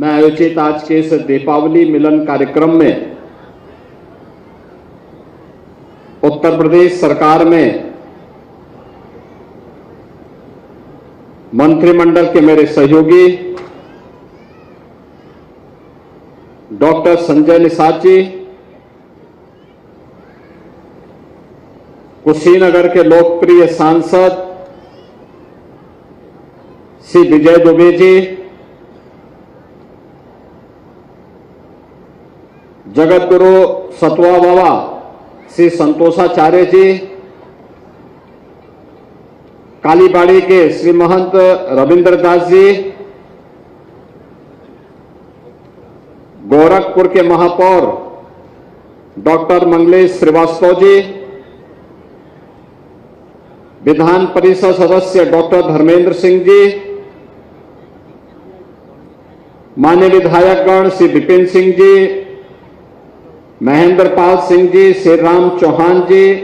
में आयोजित आज के इस दीपावली मिलन कार्यक्रम में उत्तर प्रदेश सरकार में मंत्रिमंडल के मेरे सहयोगी डॉक्टर संजय निषाद जी, कुशीनगर के लोकप्रिय सांसद श्री विजय दुबे जी, जगत गुरु सतवा बाबा श्री संतोषाचार्य जी, कालीबाड़ी के श्री महंत रविंद्रदास जी, गोरखपुर के महापौर डॉक्टर मंगलेश श्रीवास्तव जी, विधान परिषद सदस्य डॉक्टर धर्मेंद्र सिंह जी, मान्य विधायकगण श्री विपिन सिंह जी, महेंद्र पाल सिंह जी, श्री राम चौहान जी,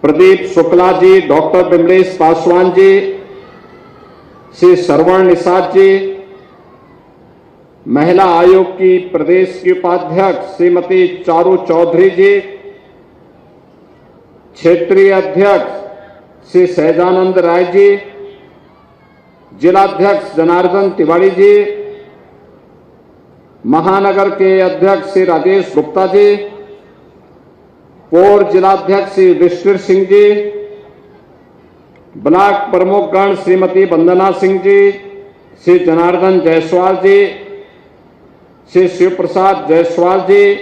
प्रदीप शुक्ला जी, डॉक्टर विमलेश पासवान जी, श्री श्रवण निषाद जी, महिला आयोग की प्रदेश की उपाध्यक्ष श्रीमती चारू चौधरी जी, क्षेत्रीय अध्यक्ष श्री सहजानंद राय जी, जिलाध्यक्ष जनार्दन तिवारी जी, महानगर के अध्यक्ष श्री राजेश गुप्ता जी, पूर्व जिलाध्यक्ष श्री विष्णु सिंह जी, ब्लॉक प्रमुखगण श्रीमती वंदना सिंह जी, श्री जनार्दन जायसवाल जी, श्री शिव प्रसाद जायसवाल जी,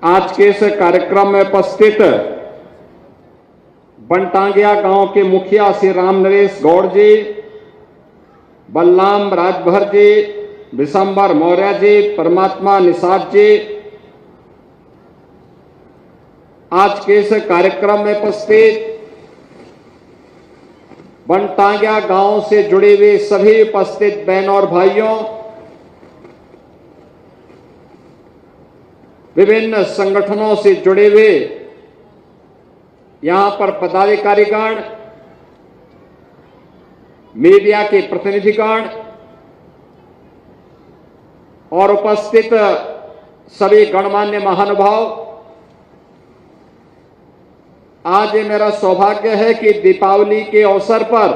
आज के इस कार्यक्रम में उपस्थित बनटांगिया गांव के मुखिया श्री राम नरेश गौड़ जी, बलराम राजभर जी, विशंबर मौर्य जी, परमात्मा निषाद जी, आज के इस कार्यक्रम में उपस्थित बनटांगिया गांव से जुड़े हुए सभी उपस्थित बहनों और भाइयों, विभिन्न संगठनों से जुड़े हुए यहां पर पदाधिकारीगण, मीडिया के प्रतिनिधिगण और उपस्थित सभी गणमान्य महानुभाव, आज ये मेरा सौभाग्य है कि दीपावली के अवसर पर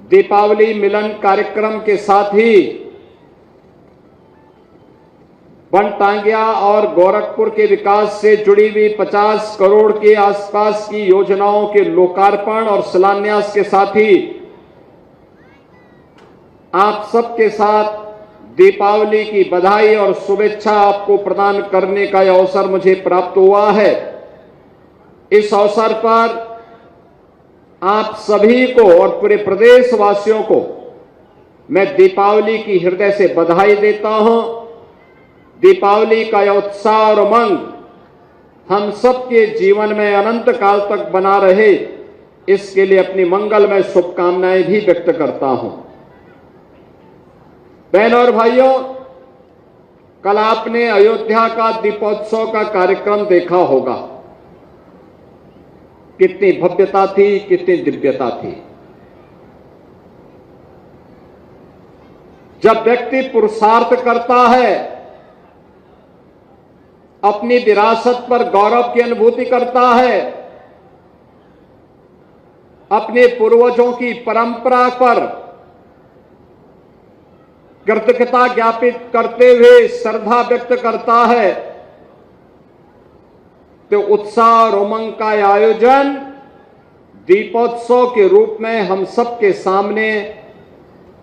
दीपावली मिलन कार्यक्रम के साथ ही बनटांगिया और गोरखपुर के विकास से जुड़ी हुई 50 करोड़ के आसपास की योजनाओं के लोकार्पण और शिलान्यास के साथ ही आप सबके साथ दीपावली की बधाई और शुभेच्छा आपको प्रदान करने का यह अवसर मुझे प्राप्त हुआ है। इस अवसर पर आप सभी को और पूरे प्रदेशवासियों को मैं दीपावली की हृदय से बधाई देता हूं। दीपावली का यह उत्साह और उमंग हम सबके जीवन में अनंत काल तक बना रहे, इसके लिए अपनी मंगलमय शुभकामनाएं भी व्यक्त करता हूं। बहनों और भाइयों, कल आपने अयोध्या का दीपोत्सव का कार्यक्रम देखा होगा। कितनी भव्यता थी, कितनी दिव्यता थी। जब व्यक्ति पुरुषार्थ करता है, अपनी विरासत पर गौरव की अनुभूति करता है, अपने पूर्वजों की परंपरा पर कृतज्ञता ज्ञापित करते हुए श्रद्धा व्यक्त करता है, तो उत्साह और उमंग का आयोजन दीपोत्सव के रूप में हम सबके सामने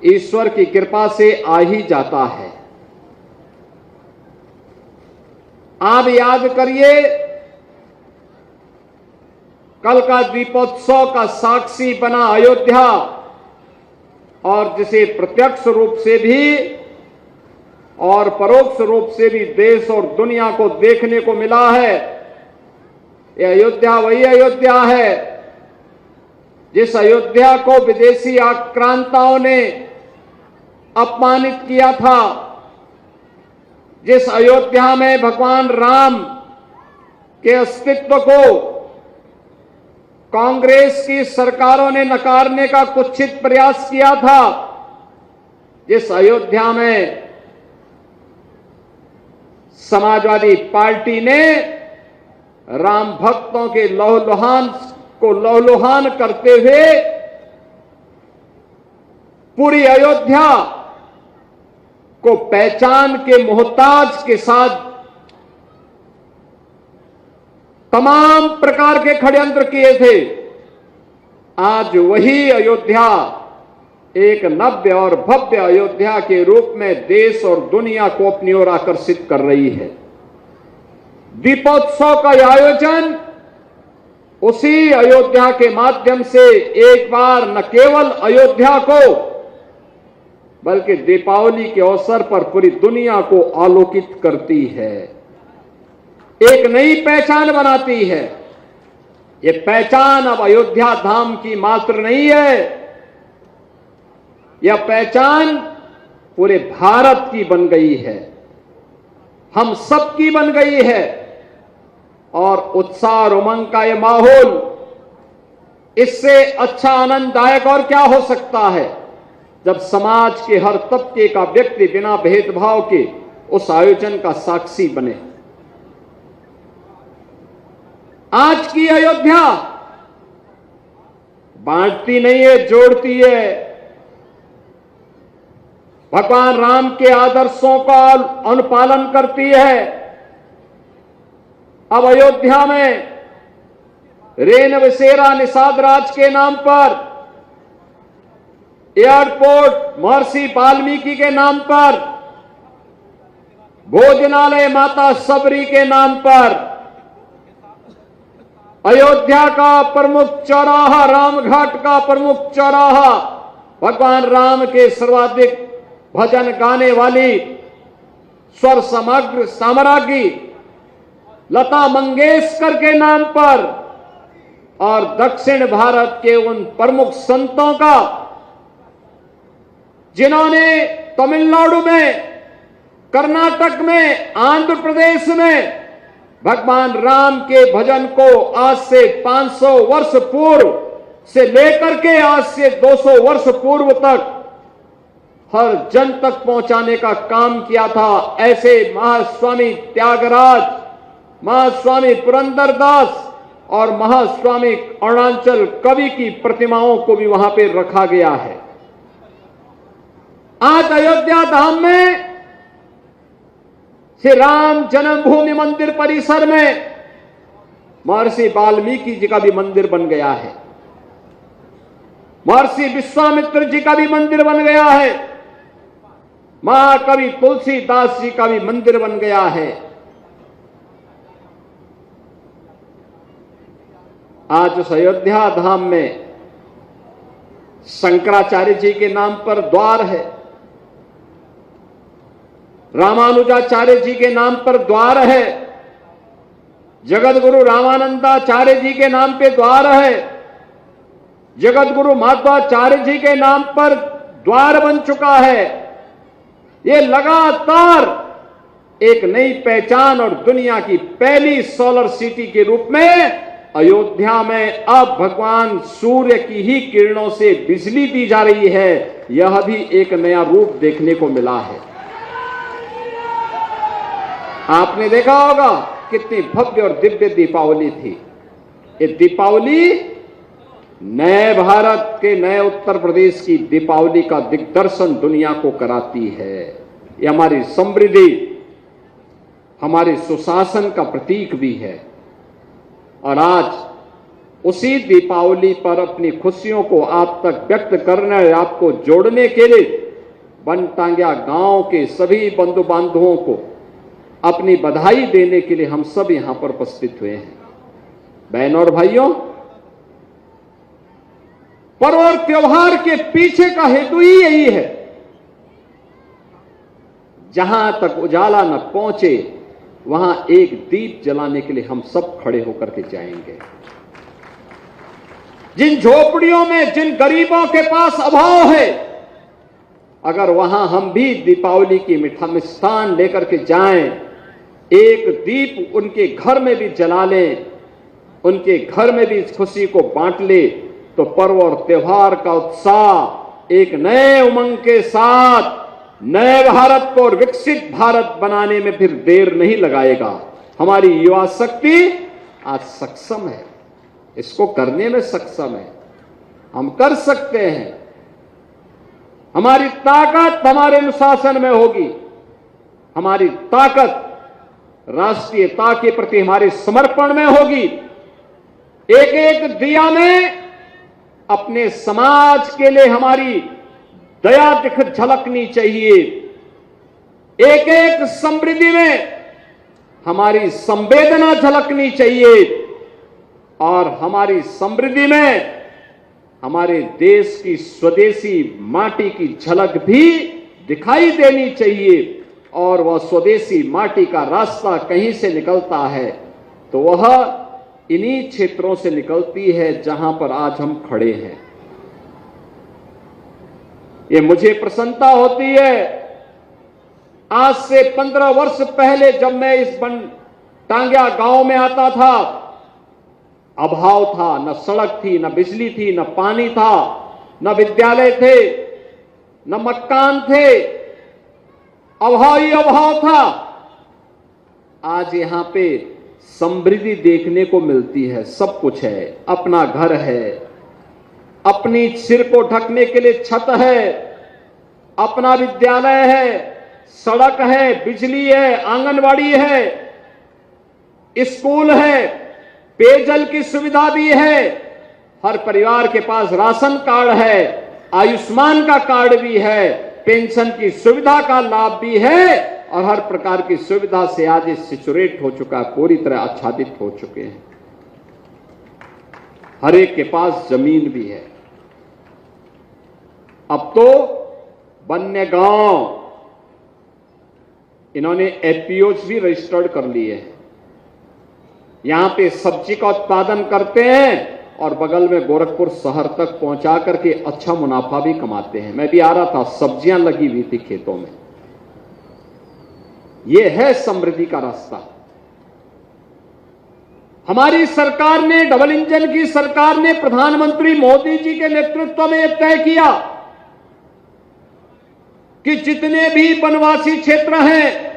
ईश्वर की कृपा से आ ही जाता है। आप याद करिए, कल का दीपोत्सव का साक्षी बना अयोध्या, और जिसे प्रत्यक्ष रूप से भी और परोक्ष रूप से भी देश और दुनिया को देखने को मिला है। यह अयोध्या वही अयोध्या है जिस अयोध्या को विदेशी आक्रांताओं ने अपमानित किया था, जिस अयोध्या में भगवान राम के अस्तित्व को कांग्रेस की सरकारों ने नकारने का कुत्सित प्रयास किया था। जिस अयोध्या में समाजवादी पार्टी ने राम भक्तों के लहूलुहान करते हुए पूरी अयोध्या को पहचान के मोहताज के साथ तमाम प्रकार के षड्यंत्र किए थे, आज वही अयोध्या एक नव्य और भव्य अयोध्या के रूप में देश और दुनिया को अपनी ओर आकर्षित कर रही है। दीपोत्सव का आयोजन उसी अयोध्या के माध्यम से एक बार न केवल अयोध्या को बल्कि दीपावली के अवसर पर पूरी दुनिया को आलोकित करती है, एक नई पहचान बनाती है। ये पहचान अब अयोध्या धाम की मात्र नहीं है, यह पहचान पूरे भारत की बन गई है, हम सबकी बन गई है। और उत्साह और उमंग का यह माहौल, इससे अच्छा आनंददायक और क्या हो सकता है जब समाज के हर तबके का व्यक्ति बिना भेदभाव के उस आयोजन का साक्षी बने। आज की अयोध्या बांटती नहीं है, जोड़ती है। भगवान राम के आदर्शों का अनुपालन करती है। अब अयोध्या में रेन बसेरा निषाद राज के नाम पर, एयरपोर्ट महर्षि वाल्मीकि के नाम पर, भोजनालय माता सबरी के नाम पर, अयोध्या का प्रमुख चौराहा, रामघाट का प्रमुख चौराहा भगवान राम के सर्वाधिक भजन गाने वाली स्वर साम्राज्ञी लता मंगेशकर के नाम पर और दक्षिण भारत के उन प्रमुख संतों का जिन्होंने तमिलनाडु में, कर्नाटक में, आंध्र प्रदेश में भगवान राम के भजन को आज से 500 वर्ष पूर्व से लेकर के आज से 200 वर्ष पूर्व तक हर जन तक पहुंचाने का काम किया था। ऐसे महास्वामी त्यागराज, महास्वामी पुरंदरदास और महास्वामी अरुणाचल कवि की प्रतिमाओं को भी वहां पे रखा गया है। आज अयोध्या धाम में श्री राम जन्मभूमि मंदिर परिसर में महर्षि वाल्मीकि जी का भी मंदिर बन गया है, महर्षि विश्वामित्र जी का भी मंदिर बन गया है, महाकवि तुलसीदास जी का भी मंदिर बन गया है। आज उस अयोध्या धाम में शंकराचार्य जी के नाम पर द्वार है, रामानुजाचार्य जी के नाम पर द्वार है, जगत गुरु रामानंदाचार्य जी के नाम पे द्वार है, जगत गुरु माधवाचार्य जी के नाम पर द्वार बन चुका है। ये लगातार एक नई पहचान और दुनिया की पहली सोलर सिटी के रूप में अयोध्या में अब भगवान सूर्य की ही किरणों से बिजली दी जा रही है। यह भी एक नया रूप देखने को मिला है। आपने देखा होगा कितनी भव्य और दिव्य दीपावली थी। ये दीपावली नए भारत के, नए उत्तर प्रदेश की दीपावली का दिग्दर्शन दुनिया को कराती है। ये हमारी समृद्धि, हमारे सुशासन का प्रतीक भी है। और आज उसी दीपावली पर अपनी खुशियों को आप तक व्यक्त करने, आपको जोड़ने के लिए बनटांगिया गांव के सभी बंधु बांधवों को अपनी बधाई देने के लिए हम सब यहां पर उपस्थित हुए हैं। बहनों और भाइयों, पर्व और त्योहार के पीछे का हेतु ही यही है, जहां तक उजाला न पहुंचे वहां एक दीप जलाने के लिए हम सब खड़े होकर के जाएंगे। जिन झोपड़ियों में, जिन गरीबों के पास अभाव है, अगर वहां हम भी दीपावली की मिष्ठान लेकर के जाएं, एक दीप उनके घर में भी जला लें, उनके घर में भी इस खुशी को बांट ले तो पर्व और त्योहार का उत्साह एक नए उमंग के साथ नए भारत को और विकसित भारत बनाने में फिर देर नहीं लगाएगा। हमारी युवा शक्ति आज सक्षम है, इसको करने में सक्षम है, हम कर सकते हैं। हमारी ताकत हमारे अनुशासन में होगी, हमारी ताकत राष्ट्रीयता के प्रति हमारे समर्पण में होगी। एक एक दिया में अपने समाज के लिए हमारी दया दिख झलकनी चाहिए। एक एक समृद्धि में हमारी संवेदना झलकनी चाहिए और हमारी समृद्धि में हमारे देश की स्वदेशी माटी की झलक भी दिखाई देनी चाहिए। और वह स्वदेशी माटी का रास्ता कहीं से निकलता है तो वह इन्हीं क्षेत्रों से निकलती है जहां पर आज हम खड़े हैं। ये मुझे प्रसन्नता होती है। आज से 15 वर्ष पहले जब मैं इस टांग्या गांव में आता था, अभाव था, न सड़क थी, न बिजली थी, न पानी था, न विद्यालय थे, न मकान थे, अभाव ही अभाव था। आज यहां पे समृद्धि देखने को मिलती है, सब कुछ है, अपना घर है, अपनी सिर को ढकने के लिए छत है, अपना विद्यालय है, सड़क है, बिजली है, आंगनवाड़ी है, स्कूल है, पेयजल की सुविधा भी है, हर परिवार के पास राशन कार्ड है, आयुष्मान का कार्ड भी है, पेंशन की सुविधा का लाभ भी है और हर प्रकार की सुविधा से आज सिचुरेट हो चुका है, पूरी तरह आच्छादित हो चुके हैं। हर एक के पास जमीन भी है। अब तो वन्य गांव इन्होंने एफपीओज भी रजिस्टर्ड कर लिए हैं। यहां पे सब्जी का उत्पादन करते हैं और बगल में गोरखपुर शहर तक पहुंचा करके अच्छा मुनाफा भी कमाते हैं। मैं भी आ रहा था, सब्जियां लगी हुई थी खेतों में। यह है समृद्धि का रास्ता। हमारी सरकार ने, डबल इंजन की सरकार ने, प्रधानमंत्री मोदी जी के नेतृत्व में यह तय किया कि जितने भी वनवासी क्षेत्र हैं,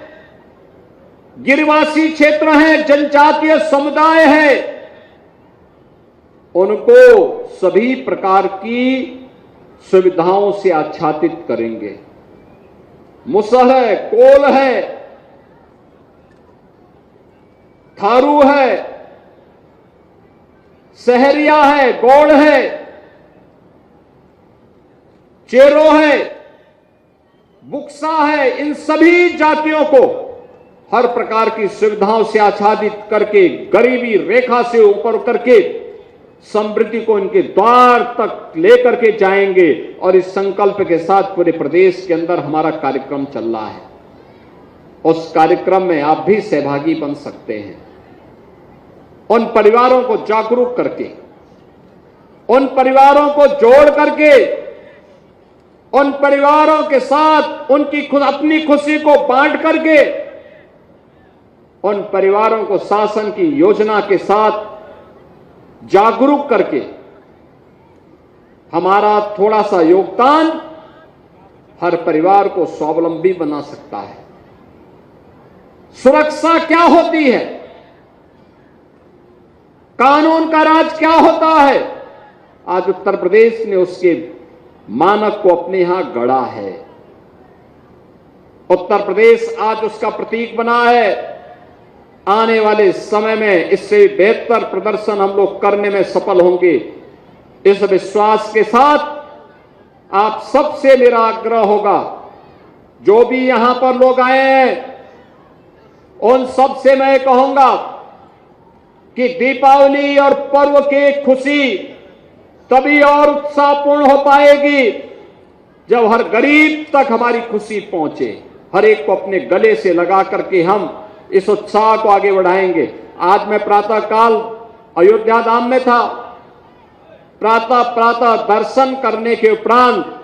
गिरिवासी क्षेत्र हैं, जनजातीय समुदाय है, उनको सभी प्रकार की सुविधाओं से आच्छादित करेंगे। मुसहर है, कोल है, थारू है, सहरिया है, गौड़ है, चेरो है, बुक्सा है, इन सभी जातियों को हर प्रकार की सुविधाओं से आच्छादित करके, गरीबी रेखा से ऊपर करके समृद्धि को इनके द्वार तक लेकर के जाएंगे। और इस संकल्प के साथ पूरे प्रदेश के अंदर हमारा कार्यक्रम चल रहा है। उस कार्यक्रम में आप भी सहभागी बन सकते हैं। उन परिवारों को जागरूक करके, उन परिवारों को जोड़ करके, उन परिवारों के साथ उनकी अपनी खुशी को बांट करके, उन परिवारों को शासन की योजना के साथ जागरूक करके हमारा थोड़ा सा योगदान हर परिवार को स्वावलंबी बना सकता है। सुरक्षा क्या होती है, कानून का राज क्या होता है, आज उत्तर प्रदेश ने उसके मानक को अपने यहां गढ़ा है। उत्तर प्रदेश आज उसका प्रतीक बना है। आने वाले समय में इससे बेहतर प्रदर्शन हम लोग करने में सफल होंगे। इस विश्वास के साथ आप सबसे मेरा आग्रह होगा, जो भी यहां पर लोग आए हैं उन सब से मैं कहूंगा कि दीपावली और पर्व की खुशी तभी और उत्साहपूर्ण हो पाएगी जब हर गरीब तक हमारी खुशी पहुंचे। हर एक को अपने गले से लगा करके हम इस उत्साह को आगे बढ़ाएंगे। आज मैं प्रातः काल अयोध्या धाम में था। प्रातः दर्शन करने के उपरांत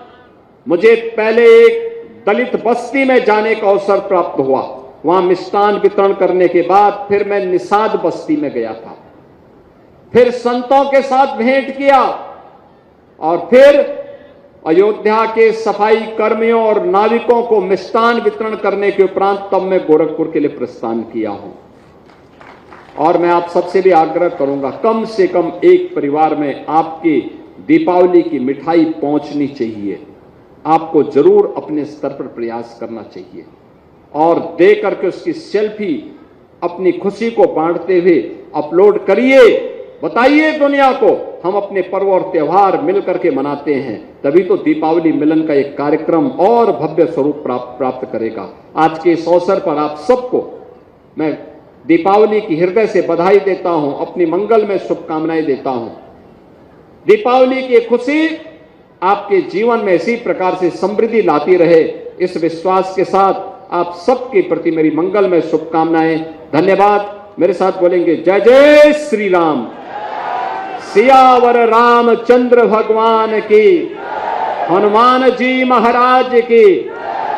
मुझे पहले एक दलित बस्ती में जाने का अवसर प्राप्त हुआ। वहां मिष्ठान वितरण करने के बाद फिर मैं निषाद बस्ती में गया था। फिर संतों के साथ भेंट किया और फिर अयोध्या के सफाई कर्मियों और नाविकों को मिष्ठान वितरण करने के उपरांत तब मैं गोरखपुर के लिए प्रस्थान किया हूं। और मैं आप सबसे भी आग्रह करूंगा, कम से कम एक परिवार में आपकी दीपावली की मिठाई पहुंचनी चाहिए। आपको जरूर अपने स्तर पर प्रयास करना चाहिए और दे करके उसकी सेल्फी अपनी खुशी को बांटते हुए अपलोड करिए, बताइए दुनिया को हम अपने पर्व और त्योहार मिलकर के मनाते हैं। तभी तो दीपावली मिलन का एक कार्यक्रम और भव्य स्वरूप प्राप्त करेगा। आज के इस अवसर पर आप सबको मैं दीपावली की हृदय से बधाई देता हूं, अपनी मंगल में शुभकामनाएं देता हूं। दीपावली की खुशी आपके जीवन में इसी प्रकार से समृद्धि लाती रहे, इस विश्वास के साथ आप सबके प्रति मेरी मंगल में शुभकामनाएं। धन्यवाद। मेरे साथ बोलेंगे जय जय श्री राम, सियावर रामचंद्र भगवान की, हनुमान जी महाराज की।